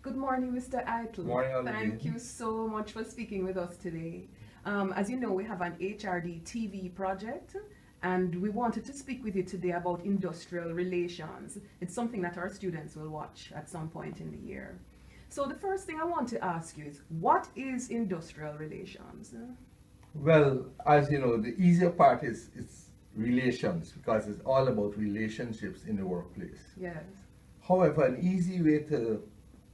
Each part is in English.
Good morning, Mr. Eytle. Morning, Olivia. Thank you so much for speaking with us today. As you know, we have an HRDTV project, and we wanted to speak with you today about industrial relations. It's something that our students will watch at some point in the year. So the first thing I want to ask you is, what is industrial relations? Well, as you know, the easier part is it's relations, because it's all about relationships in the workplace. Yes. However, an easy way to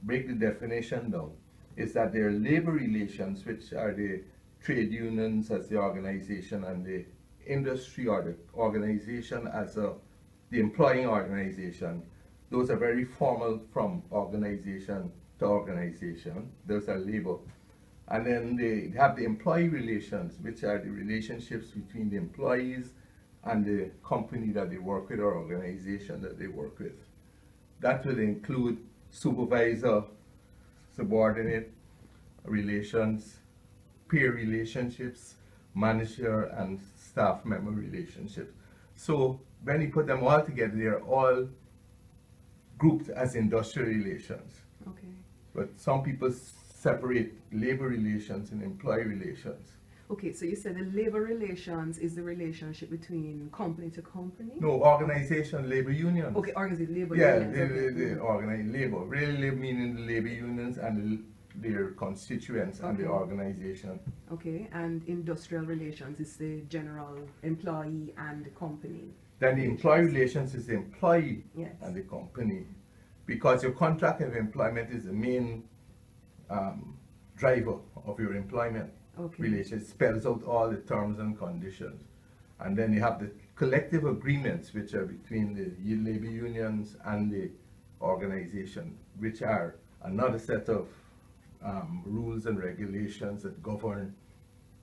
break the definition down is that there are labor relations, which are the trade unions as the organization, and the industry or the organization as the employing organization. Those are very formal from organization to organization. Those are labor. And then they have the employee relations, which are the relationships between the employees and the company that they work with or organization that they work with. That will include supervisor, subordinate relations, peer relationships, manager and staff member relationships. So when you put them all together, they're all grouped as industrial relations. Okay. But some people separate labor relations and employee relations. Okay, so you said the labor relations is the relationship between company to company? No, organization, labor unions. Okay, organization, labor Yeah, unions. they organize labor. Really labor meaning the labor unions and their constituents and the organization. Okay, and industrial relations is the general employee and the company. Then the employee relations is the employee Yes. and the company. Because your contract of employment is the main driver of your employment. Okay. Relations spells out all the terms and conditions. And then you have the collective agreements, which are between the labor unions and the organization, which are another set of rules and regulations that govern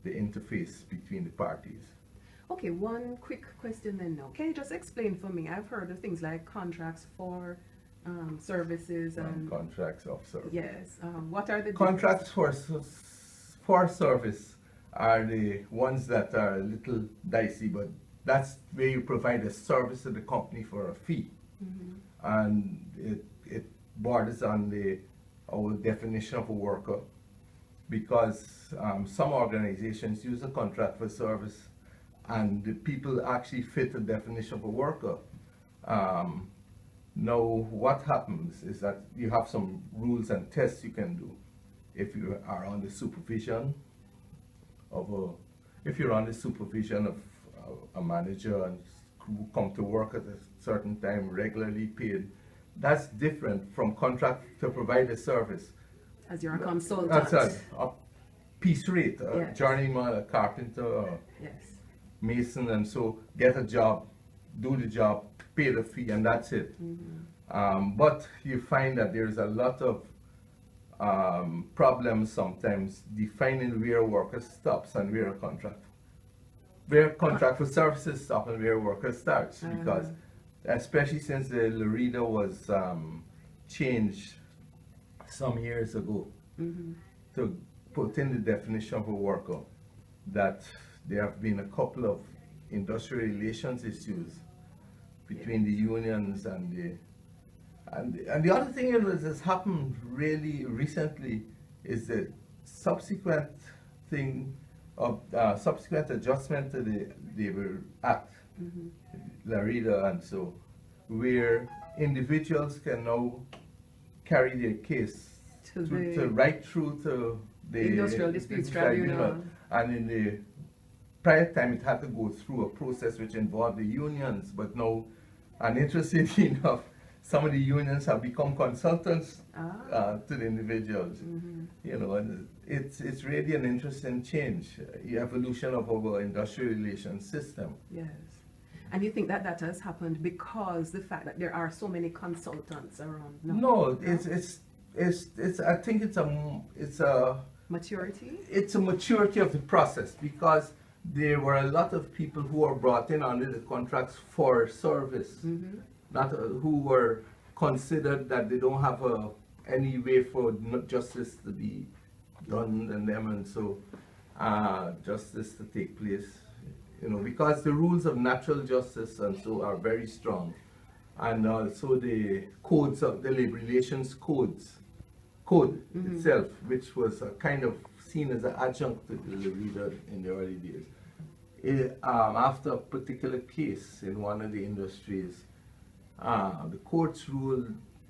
the interface between the parties. Okay, one quick question then now. Can you just explain for me? I've heard of things like contracts for services and contracts of service. yes. What are the Contracts for service are the ones that are a little dicey, but that's where you provide a service to the company for a fee. And it borders on our definition of a worker, because some organizations use a contract for service and the people actually fit the definition of a worker. Now what happens is that you have some rules and tests you can do. If you are on the supervision of a manager and who come to work at a certain time, regularly paid, that's different from contract to provide a service. as you're a consultant? That's a piece rate, a Yes. journeyman, a carpenter, a Yes. mason, and so get a job, do the job, pay the fee, and that's it. But you find that there's a lot of problems sometimes defining where a worker stops and where a contract for services stop and where a worker starts, because especially since the Laredo was changed some years ago to put in the definition of a worker, that there have been a couple of industrial relations issues between the unions and the other thing that has happened really recently is the subsequent thing of subsequent adjustment to the Labor Act, Laredo, and so where individuals can now carry their case right through to the Industrial Disputes Tribunal. And in the prior time it had to go through a process which involved the unions, but now, and interestingly enough, some of the unions have become consultants to the individuals. You know, and it's really an interesting change, the evolution of our industrial relations system. Yes. And you think that that has happened because the fact that there are so many consultants around? No, it's I think it's a maturity? It's a maturity of the process, because there were a lot of people who were brought in under the contracts for service, not who were considered that they don't have any way for justice to be done in them, and so justice to take place, you know, because the rules of natural justice and so are very strong, and also the codes of the labor relations codes code itself, which was a kind of seen as an adjunct to the reader in the early days. After a particular case in one of the industries, the courts ruled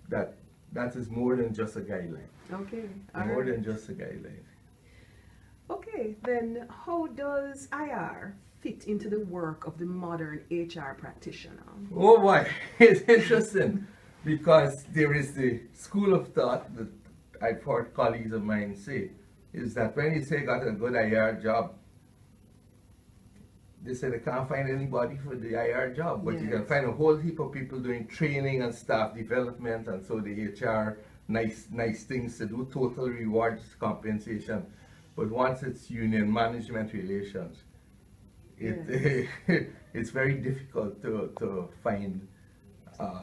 that that is more than just a guideline. Okay. More than just a guideline. Okay, then how does IR fit into the work of the modern HR practitioner? Oh boy, it's interesting because there is the school of thought that I've heard colleagues of mine say, is that when you say got a good IR job, they say they can't find anybody for the IR job, but you can find a whole heap of people doing training and staff development, and so the HR, nice things to do, total rewards, compensation. But once it's union management relations, it's very difficult to find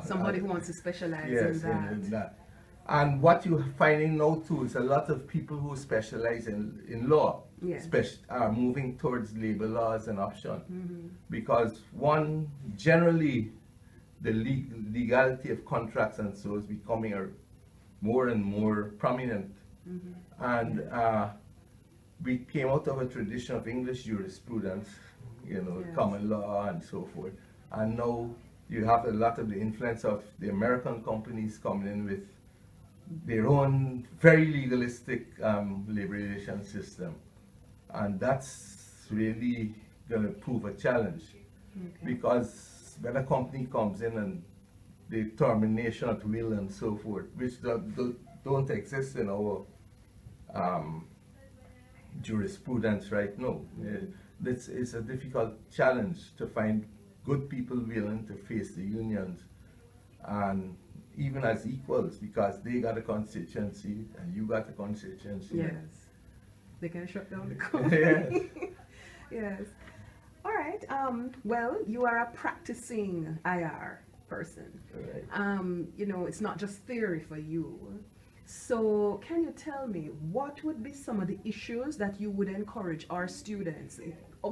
somebody who wants to specialize in that. And what you're finding now too is a lot of people who specialize in law are moving towards labor laws and option, because one, generally the legality of contracts and so is becoming more and more prominent, and we came out of a tradition of English jurisprudence, common law and so forth, and now you have a lot of the influence of the American companies coming in with their own very legalistic labor relations system, and that's really going to prove a challenge, because when a company comes in and the termination at will and so forth, which don't exist in our jurisprudence right now. This is a difficult challenge to find good people willing to face the unions, and even as equals, because they got a constituency and you got a constituency. Yes, they can shut down the company. Yes. All right. Well, you are a practicing IR person. Right. It's not just theory for you. So can you tell me what would be some of the issues that you would encourage our students,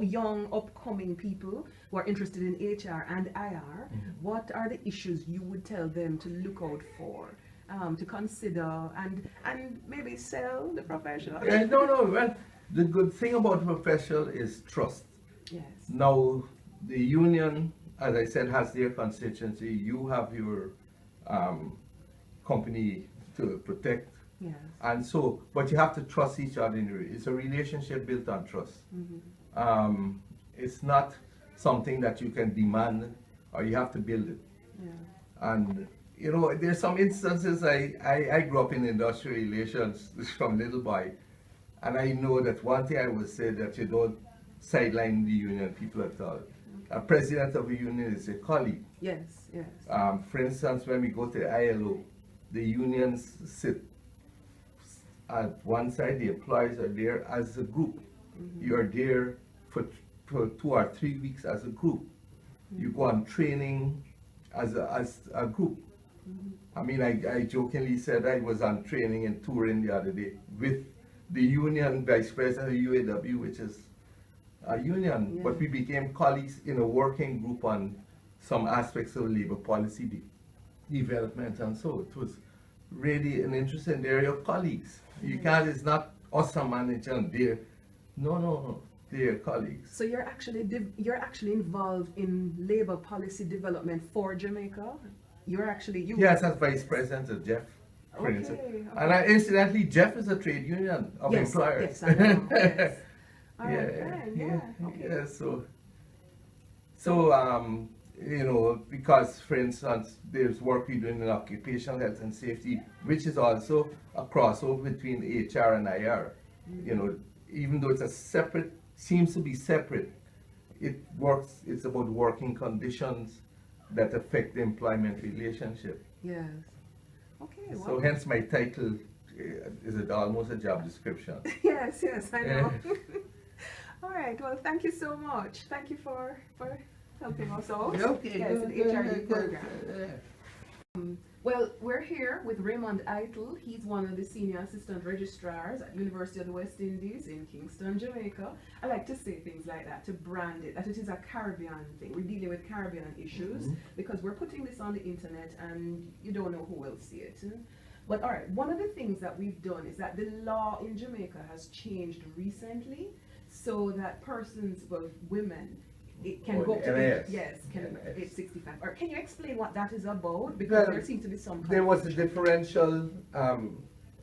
young upcoming people who are interested in HR and IR, what are the issues you would tell them to look out for, to consider, and maybe sell the profession? No. Well, the good thing about professional is trust. Yes. Now, the union, as I said, has their constituency. You have your company to protect. Yes. And so, but you have to trust each other. It's a relationship built on trust. It's not something that you can demand, or you have to build it. Yeah. And there's some instances. I grew up in industrial relations from little boy, and I know that one thing I would say, that you don't sideline the union people at all. A president of a union is a colleague. Yes. For instance, when we go to the ILO, the unions sit at one side, the employees are there as a group. You are there for 2 or 3 weeks as a group. You go on training as a group. I mean, I jokingly said I was on training in Turin the other day with the union vice president of UAW, which is a union, but we became colleagues in a working group on some aspects of labor policy development, and so it was really an interesting area of colleagues. You can't, it's not us a manager and they're, no, they're colleagues. So you're actually involved in labor policy development for Jamaica? Yes, as vice president of Jeff, for instance. Okay. And incidentally, Jeff is a trade union of employers. Yes, I know. Yes. Because, for instance, there's work we do in occupational health and safety, which is also a crossover between HR and IR. Even though seems to be separate, it's about working conditions that affect the employment relationship. Yes. Okay. So hence my title is almost a job description. Yes, I know. All right. Well, thank you so much. Thank you for helping us out. Okay. Yes, the HRD program. Well, we're here with Raymond Eytle. He's one of the Senior Assistant Registrars at University of the West Indies in Kingston, Jamaica. I like to say things like that, to brand it, that it is a Caribbean thing. We're dealing with Caribbean issues because we're putting this on the internet and you don't know who will see it. But all right, one of the things that we've done is that the law in Jamaica has changed recently, so that persons, well, women, it can go to NIS. yes, can NIS. age 65. Or can you explain what that is about? Because Well, there seems to be some. there was a differential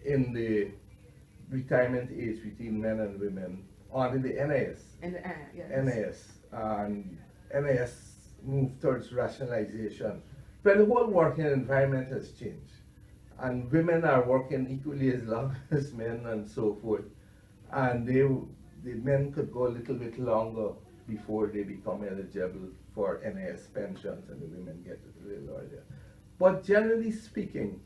in the retirement age between men and women under the NIS. And yes. NIS. And NIS moved towards rationalization. But the whole working environment has changed. And women are working equally as long as men and so forth. And the men could go a little bit longer before they become eligible for NIS pensions, and the women get it a little earlier. But generally speaking,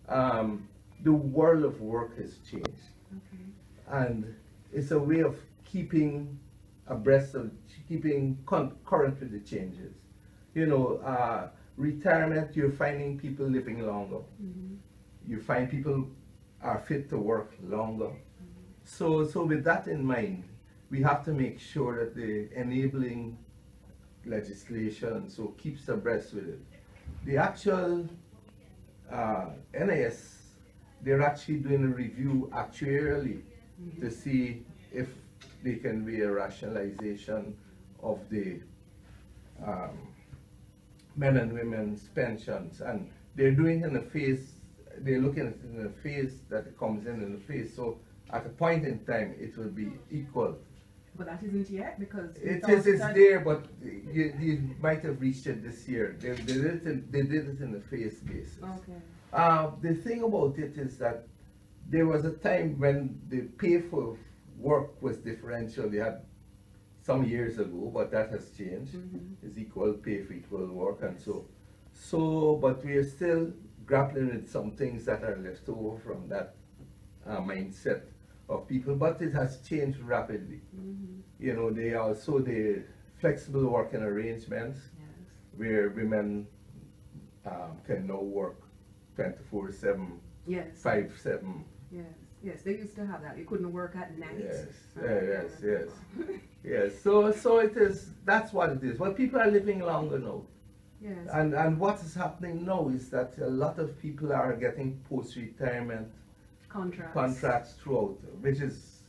the world of work has changed. Okay. And it's a way of keeping abreast of, keeping current with the changes. You know, retirement, you're finding people living longer. Mm-hmm. You find people are fit to work longer. Mm-hmm. So with that in mind, we have to make sure that the enabling legislation so keeps abreast with it. The actual NIS, they're actually doing a review actuarially to see if there can be a rationalization of the men and women's pensions, and they're doing it in a phase, they're looking at it in a phase that it comes in a phase, so at a point in time it will be equal. But that isn't yet, because It's there, but you might have reached it this year. They did it in a phase basis. Okay. The thing about it is that there was a time when the pay for work was differential. They had some years ago, but that has changed. Mm-hmm. It's equal pay for equal work, and so. But we are still grappling with some things that are left over from that mindset of people. But it has changed rapidly. Mm-hmm. You know, they also the flexible working arrangements, Yes. where women can now work 24/7, Yes. 5/7. Yes. Yes. They used to have that. You couldn't work at night. Yes, Right. yes. Yes, so it is, that's what it is. Well, people are living longer now. Yes. And what is happening now is that a lot of people are getting post-retirement contracts throughout, which is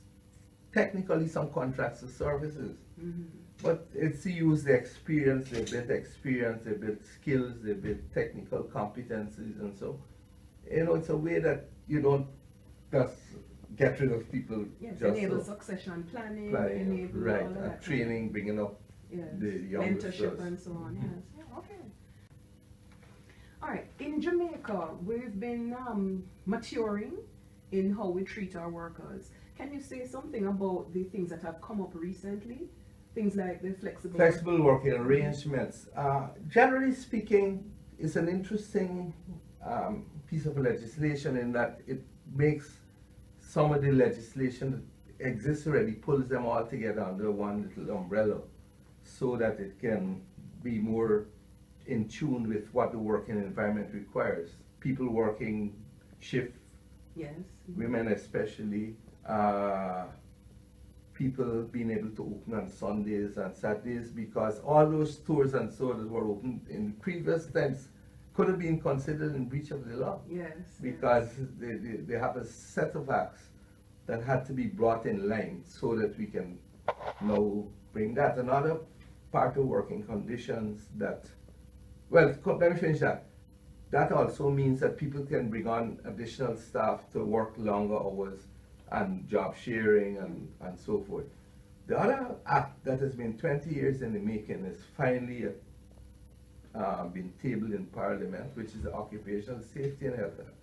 technically some contracts of services. Mm-hmm. But it's to use the experience, they build skills, they build technical competencies, and so, you know, it's a way that you don't just get rid of people. Yes, just enable so. succession planning, Planning, enable right, all of and that training, bringing up yes. the youngsters. Mentorship and so on, yes. Yeah, okay. All right, in Jamaica, we've been maturing in how we treat our workers. Can you say something about the things that have come up recently? Things like the flexible working arrangements. Generally speaking, it's an interesting piece of legislation in that it makes some of the legislation that exists already, pulls them all together under one little umbrella, so that it can be more in tune with what the working environment requires. People working shift, yes, women especially, people being able to open on Sundays and Saturdays, because all those stores and so that were open in previous times could have been considered in breach of the law. yes, Because they have a set of acts that had to be brought in line so that we can now bring that. Another part of working conditions that, well, let me finish that. That also means that people can bring on additional staff to work longer hours and job sharing and so forth. The other act that has been 20 years in the making is finally been tabled in Parliament, which is the Occupational Safety and Health Act,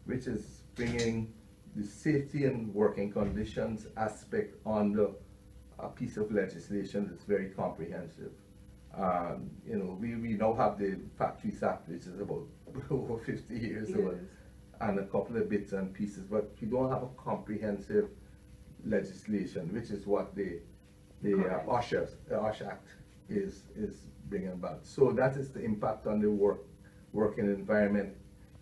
which is bringing the safety and working conditions aspect on a piece of legislation that's very comprehensive. You know, we now have the Factories Act, which is about over 50 years old, and a couple of bits and pieces, but we don't have a comprehensive legislation, which is what the OSH Act is bringing about. So that is the impact on the working environment,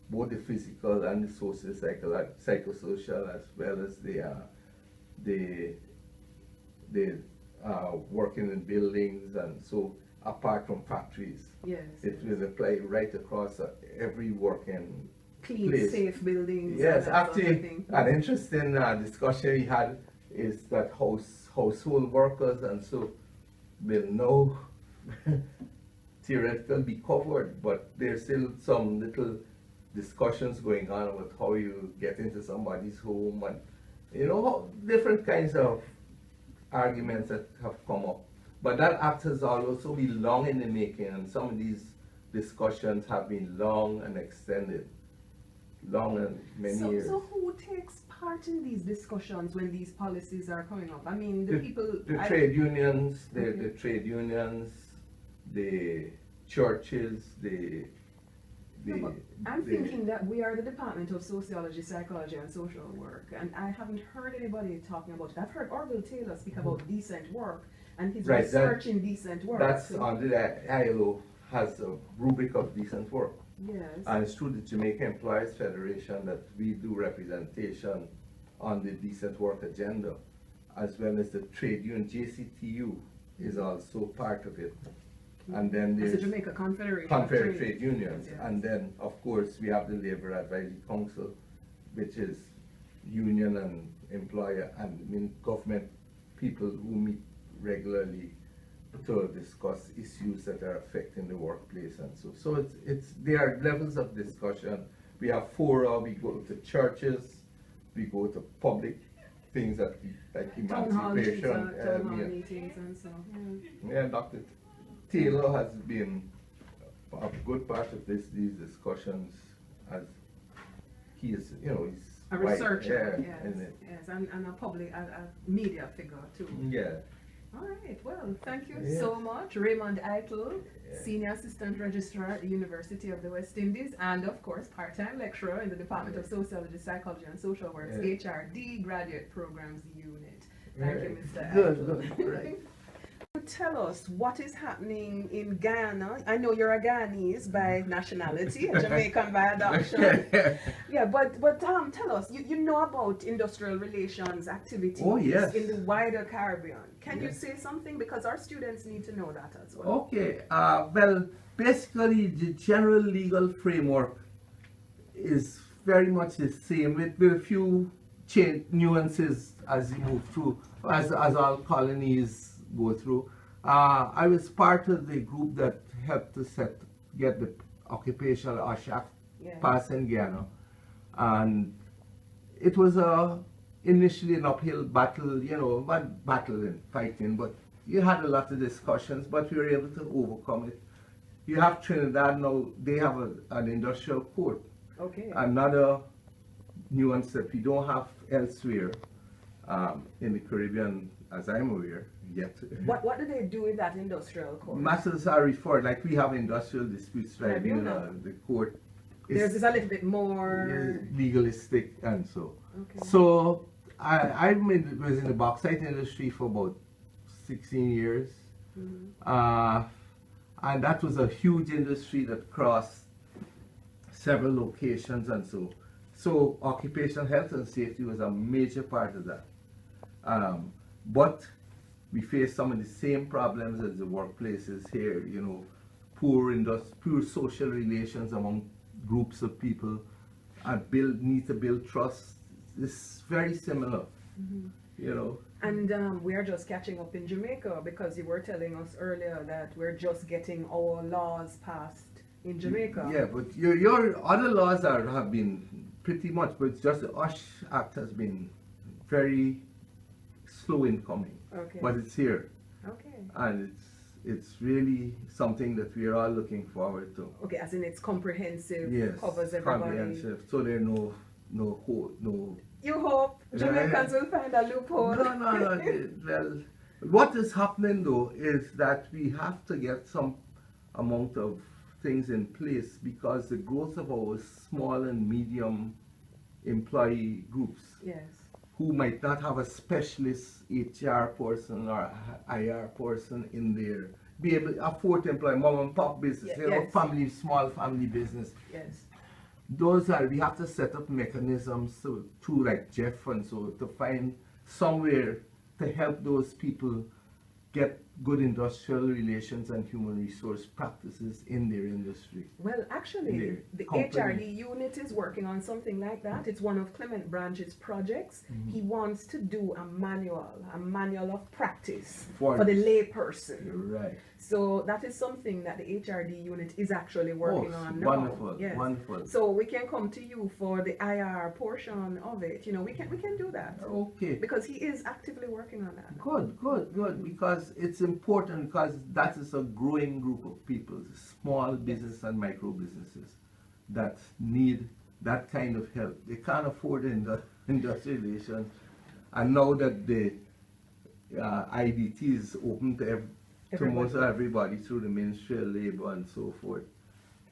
both the physical and the social, psychosocial, as well as the working in buildings, and so apart from factories. Yes. It will apply right across every working clean, place. safe buildings. Yes, and that sort of actually, thing. an interesting discussion we had is that household workers and so will now theoretically be covered, but there's still some little discussions going on about how you get into somebody's home and, you know, different kinds of arguments that have come up. But that act has also been long in the making, and some of these discussions have been long and extended, long and many years. So who takes part in these discussions when these policies are coming up? I mean, the people... The trade unions, the trade unions, the churches, I'm thinking that we are the Department of Sociology, Psychology and Social Work, and I haven't heard anybody talking about it. I've heard Orville Taylor speak about decent work, and he's researching decent work. That's under the ILO has a rubric of decent work. Yes. And it's through the Jamaica Employees Federation that we do representation on the decent work agenda, as well as the trade union. JCTU is also part of it. And then there's the Jamaica Confederation Confederate Trade Unions. Yes. And then, of course, we have the Labor Advisory Council, which is union and employer and government people who meet regularly to discuss issues that are affecting the workplace and so. So there are levels of discussion. We have fora, we go to churches, we go to public things that like emancipation. Town hall meetings and so. Yeah, Dr. Taylor has been a good part of these discussions, as he is, you know, he's a researcher, yes, and a public, a media figure too. Yeah. All right, well, thank you so much, Raymond Eytle, Senior Assistant Registrar at the University of the West Indies, and of course, part-time lecturer in the Department of Sociology, Psychology and Social Work's HRD Graduate Programs Unit. Thank you, Mr. Eytle. Good. Right. Tell us what is happening in Ghana. I know you're a Ghanese by nationality, a Jamaican by adoption. But tell us, you know about industrial relations activities in the wider Caribbean. Can you say something? Because our students need to know that as well. Okay, well, basically the general legal framework is very much the same with a few nuances as you move through, as all colonies go through. I was part of the group that helped to get the occupational OSH Act passed in Ghana, and it was initially an uphill battle, you know, not battle and fighting, but you had a lot of discussions, but we were able to overcome it. You have Trinidad now, they have an industrial court. Okay. Another nuance that we don't have elsewhere in the Caribbean, as I'm aware, yet. What do they do with that industrial court? Matters are referred, like we have industrial disputes tribunal, the court. Theirs is a little bit more legalistic and so. Okay. So I was in the bauxite industry for about 16 years. And that was a huge industry that crossed several locations and so. So occupational health and safety was a major part of that. But we face some of the same problems as the workplaces here, you know, poor social relations among groups of people, and need to build trust. It's very similar, you know. And we are just catching up in Jamaica, because you were telling us earlier that we're just getting our laws passed in Jamaica. Yeah, but your other laws have been pretty much, but it's just the OSH Act has been very slow in coming. Okay. But it's here. Okay. And it's really something that we are all looking forward to. Okay, as in it's comprehensive, yes, covers everybody. Comprehensive. So there are no. You hope Jamaicans will find a loophole. No. Well, what is happening though is that we have to get some amount of things in place, because the growth of our small and medium employee groups, who might not have a specialist HR person or IR person in there, be able to afford to employ mom and pop business, small family business. Yes. We have to set up mechanisms through like Jeff and so, to find somewhere to help those people get good industrial relations and human resource practices in their industry. Well, actually, Their the company. HRD unit is working on something like that. It's one of Clement Branch's projects. He wants to do a manual of practice For- for the lay person. Right. So that is something that the HRD unit is actually working on now. wonderful, Yes. wonderful. So we can come to you for the IR portion of it. You know, we can do that. Okay. Because he is actively working on that. Good, because it's important, because that is a growing group of people, small business and micro businesses, that need that kind of help. They can't afford industrialization, and now that the IDT is open to most of everybody through the Ministry of Labor and so forth,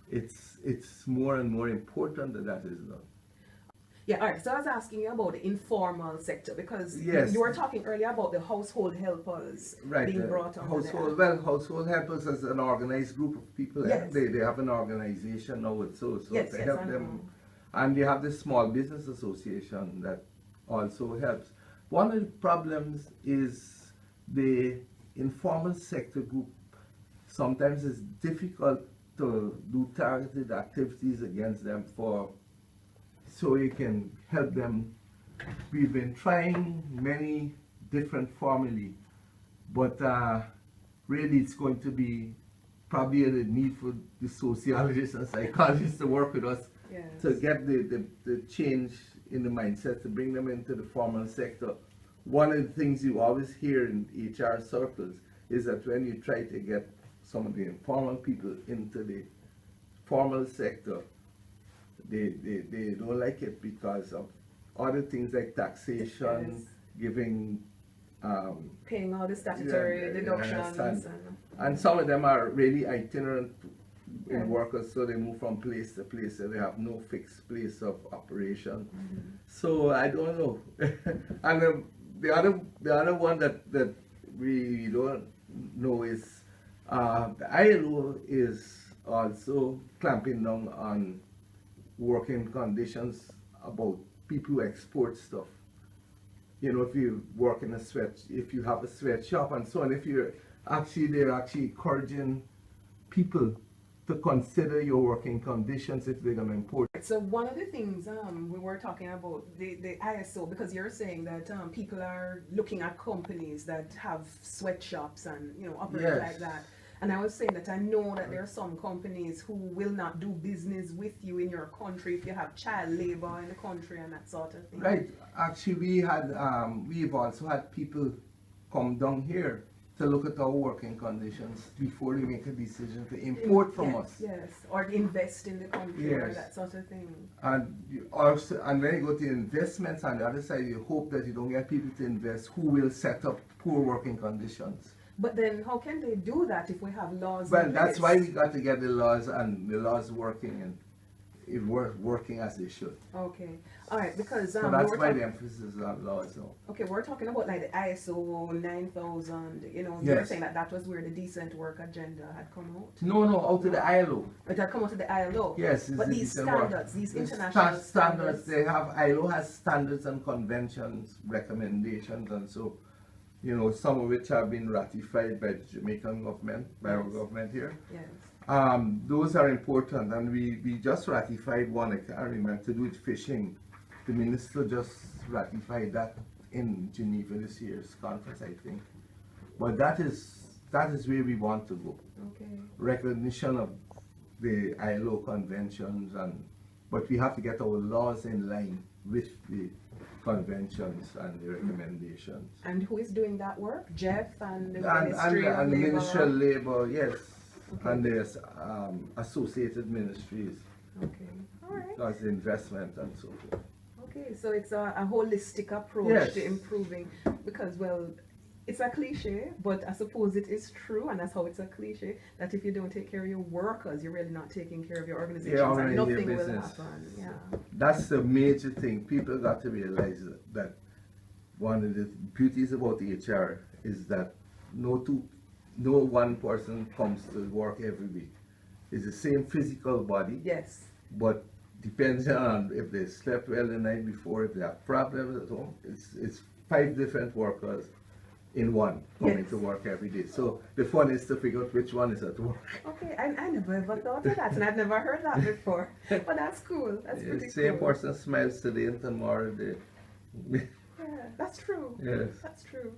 it's more and more important that that is done. Yeah, all right. So I was asking you about the informal sector because Yes. you were talking earlier about the household helpers being brought on. Household helpers as an organized group of people. Yes. They have an organization now, so Yes, to yes, help I them. know. And they have the Small Business Association that also helps. One of the problems is the informal sector group. Sometimes it's difficult to do targeted activities against them so you can help them. We've been trying many different formulae, but really it's going to be probably a need for the sociologists and psychologists to work with us Yes. to get the change in the mindset, to bring them into the formal sector. One of the things you always hear in HR circles is that when you try to get some of the informal people into the formal sector, they don't like it because of other things like taxation, Yes. giving Paying all the statutory yeah, deductions. understand. And some of them are really itinerant in Yes. workers, so they move from place to place, so they have no fixed place of operation. So I don't know. And the other one that we don't know is the ILO is also clamping down on working conditions about people who export stuff. You know, if you work in if you have a sweatshop and so on, they're actually encouraging people to consider your working conditions if they're going to import. So one of the things we were talking about the ISO, because you're saying that people are looking at companies that have sweatshops and operate Yes. like that. And I was saying that I know that there are some companies who will not do business with you in your country if you have child labor in the country and that sort of thing. Right. Actually, we've also had people come down here to look at our working conditions before they make a decision to import from Yes, us. yes, or invest in the country or Yes. that sort of thing. And when you go to investments on the other side, you hope that you don't get people to invest who will set up poor working conditions. But then how can they do that if we have laws? Well, in that's place? why we got to get the laws, and the laws working, and it working as they should. Okay, all right, because So that's why the emphasis is on laws now. okay, we're talking about like the ISO 9000. You were Yes. saying that was where the decent work agenda had come out. No, out to the ILO. It had come out to the ILO. Yes, it's but the these decent work. standards, these The international standards. They have ILO has standards and conventions, recommendations, and so, some of which have been ratified by the Jamaican government, by our Yes. government here. Yes. Those are important, and we just ratified one. I can't remember, to do with fishing. The minister just ratified that in Geneva this year's conference, I think. But that is where we want to go. Okay. Recognition of the ILO conventions, but we have to get our laws in line with the conventions and the recommendations. And who is doing that work? Jeff and the And Ministry of the Labor. Ministry of Labor, yes, Okay. and there's associated ministries, Okay. All right. because investment and so forth. Okay, so it's a holistic approach Yes. to improving, because it's a cliche, but I suppose it is true, and that's how it's a cliche, that if you don't take care of your workers, you're really not taking care of your organizations, Yeah, and your nothing will business. happen. Yeah. That's the major thing. People got to realize that one of the beauties about HR is that no one person comes to work every week. It's the same physical body, Yes. but depends on if they slept well the night before, if they have problems at home. It's 5 different workers in one coming Yes. to work every day. So the fun is to figure out which one is at work. Okay, I never ever thought of that, and I've never heard that before. But that's cool. That's Yeah, pretty same cool. person smiles today and tomorrow they. Yeah, that's true. Yes. That's true.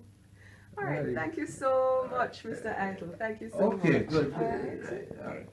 All right. Right. Thank you so much, Mr. Eytle. Thank you so much. Okay, good. All right. All right.